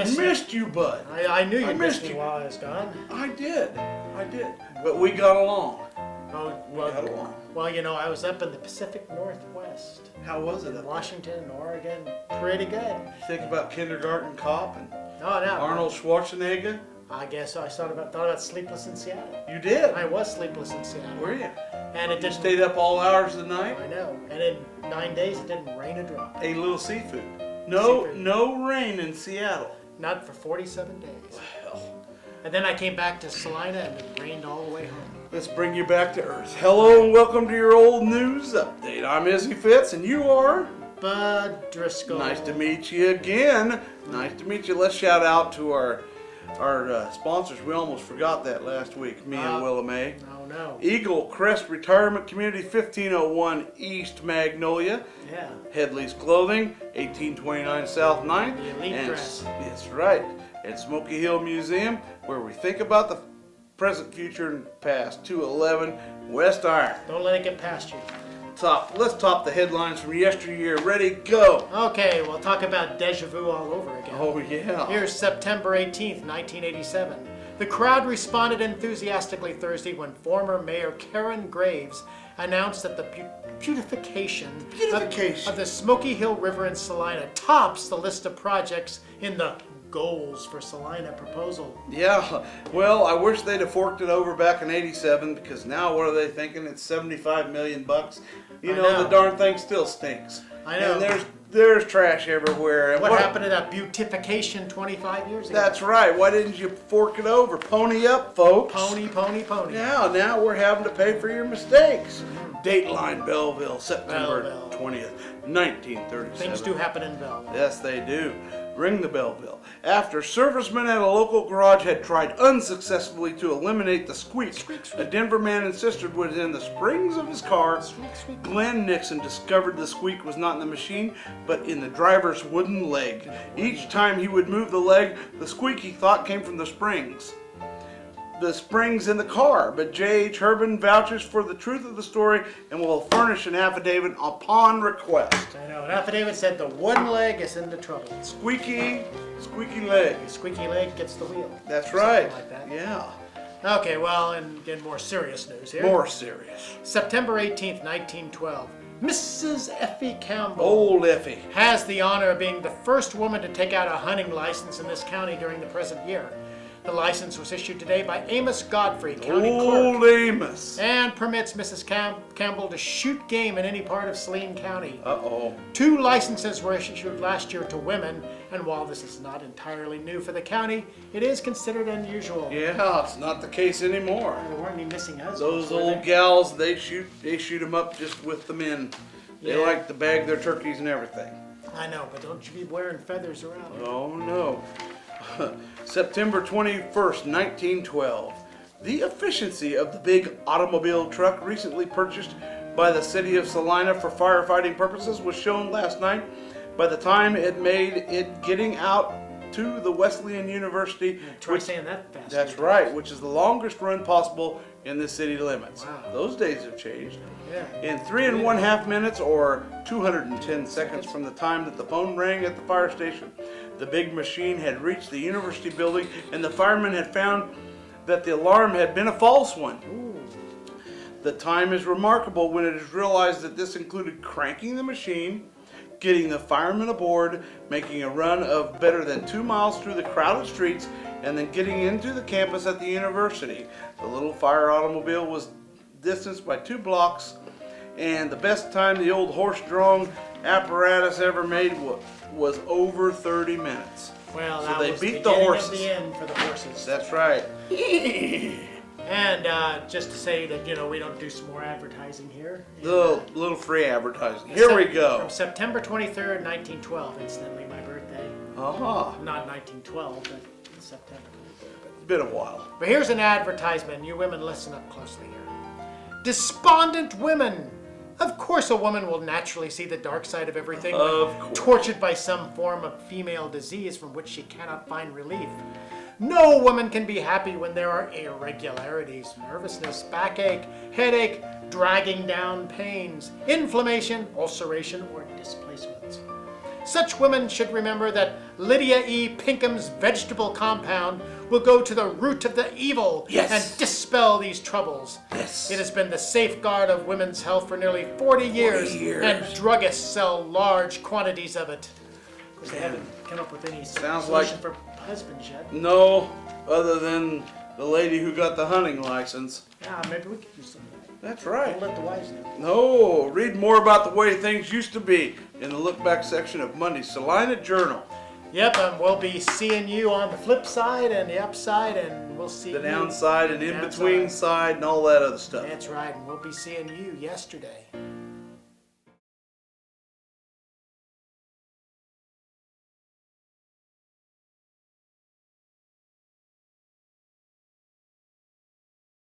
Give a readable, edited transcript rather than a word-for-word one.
missed you, bud. I knew you missed missed me you. while I was gone. I did. But we got along. Oh, Got along. well, you know, I was up in the Pacific Northwest. How was it In up there? Washington, Oregon. Pretty good. Think about Kindergarten Cop and Oh, no. Arnold Schwarzenegger. I guess I thought about Sleepless in Seattle. You did. I was sleepless in Seattle. Were you? And it You didn't. stayed up all hours of the night. I know. And in 9 days, it didn't rain a drop. Ate a little seafood. No, Seafood. no rain in Seattle. Not for 47 days. Well, And then I came back to Salina and it rained all the way home. let's bring you back to Earth. Hello and welcome to your old news update. I'm Izzy Fitz and you are? Bud Driscoll. Nice to meet you again. Nice to meet you. Let's shout out to our sponsors. We almost forgot that last week, me and Willa May. Oh, no. Eagle Crest Retirement Community, 1501 East Magnolia. Yeah. Headley's Clothing, 1829 South 9th. The elite and dress. That's right. And Smoky Hill Museum, where we think about the present, future, and past. 211 West Iron. Don't let it get past you. Let's top the headlines from yesteryear. Ready, go. Okay, we'll talk about deja vu all over again. Oh, yeah. Here's September 18th, 1987. The crowd responded enthusiastically Thursday when former Mayor Karen Graves announced that the beautification of the Smoky Hill River in Salina tops the list of projects in the Goals for Salina proposal. Yeah, well, I wish they'd have forked it over back in '87 because now what are they thinking? It's $75 million. You know, the darn thing still stinks. I know. And there's trash everywhere. And What happened to that beautification 25 years ago? That's right. Why didn't you fork it over? Pony up, folks. Pony, pony, pony. Now we're having to pay for your mistakes. Dateline Belleville, September Belleville. 20th, 1937. Things do happen in Belleville. Yes, they do. Ring the Belleville. After servicemen at a local garage had tried unsuccessfully to eliminate the squeak, a Denver man insisted was in the springs of his car. Glenn Nixon discovered the squeak was not in the machine, but in the driver's wooden leg. Each time he would move the leg, the squeak he thought came from the springs. The springs in the car, but J.H. Herbin vouches for the truth of the story and will furnish an affidavit upon request. I know. An affidavit said the wooden leg is into trouble. Squeaky leg. The squeaky leg gets the wheel. That's right. Something like that. Yeah. Okay, well, and again, more serious news here. More serious. September 18th, 1912. Mrs. Effie Campbell Old Effie. has the honor of being the first woman to take out a hunting license in this county during the present year. The license was issued today by Amos Godfrey, county Old clerk, Amos. and permits Mrs. Campbell to shoot game in any part of Saline County. Uh-oh. 2 licenses were issued last year to women, and while this is not entirely new for the county, it is considered unusual. Yeah, it's not the case anymore. There weren't any missing husbands. Those were old there? gals, they shoot them up just with the men. They Yeah. like to bag their turkeys and everything. I know, but don't you be wearing feathers around. Oh, no. September 21st, 1912. The efficiency of the big automobile truck recently purchased by the city of Salina for firefighting purposes was shown last night by the time it made it getting out to the Wesleyan University. Try saying that fast. That's right, which is the longest run possible in the city limits. Wow. Those days have changed. Yeah. In 3.5 minutes or 210 seconds from the time that the phone rang at the fire station, the big machine had reached the university building and the firemen had found that the alarm had been a false one. Ooh. The time is remarkable when it is realized that this included cranking the machine, getting the firemen aboard, making a run of better than 2 miles through the crowded streets, and then getting into the campus at the university. The little fire automobile was distanced by 2 blocks, and the best time the old horse-drawn apparatus ever made was over 30 minutes. Well, So that they was beat the the beginning horses. of the end for the horses. That's right. And just to say that, you know, we don't do some more advertising here. Little free advertising. Here we go. From September 23rd, 1912, incidentally, my birthday. Uh-huh. Not 1912, but in September. Been a while. But here's an advertisement. You women, listen up closely here. Despondent women. Of course, a woman will naturally see the dark side of everything Of when course. tortured by some form of female disease from which she cannot find relief. No woman can be happy when there are irregularities, nervousness, backache, headache, dragging down pains, inflammation, ulceration, or displacements. Such women should remember that Lydia E. Pinkham's vegetable compound will go to the root of the evil and dispel these troubles. Yes. It has been the safeguard of women's health for nearly 40 years, and druggists sell large quantities of it. Of course, they haven't come up with any solution for husbands yet. No, other than the lady who got the hunting license. Yeah, maybe we could do something. That's right. Don't let the wives know. No, read more about the way things used to be in the look back section of Monday's Salina Journal. Yep, and we'll be seeing you on the flip side and the upside, and we'll see The you downside and in between side and all that other stuff. That's right, and we'll be seeing you yesterday.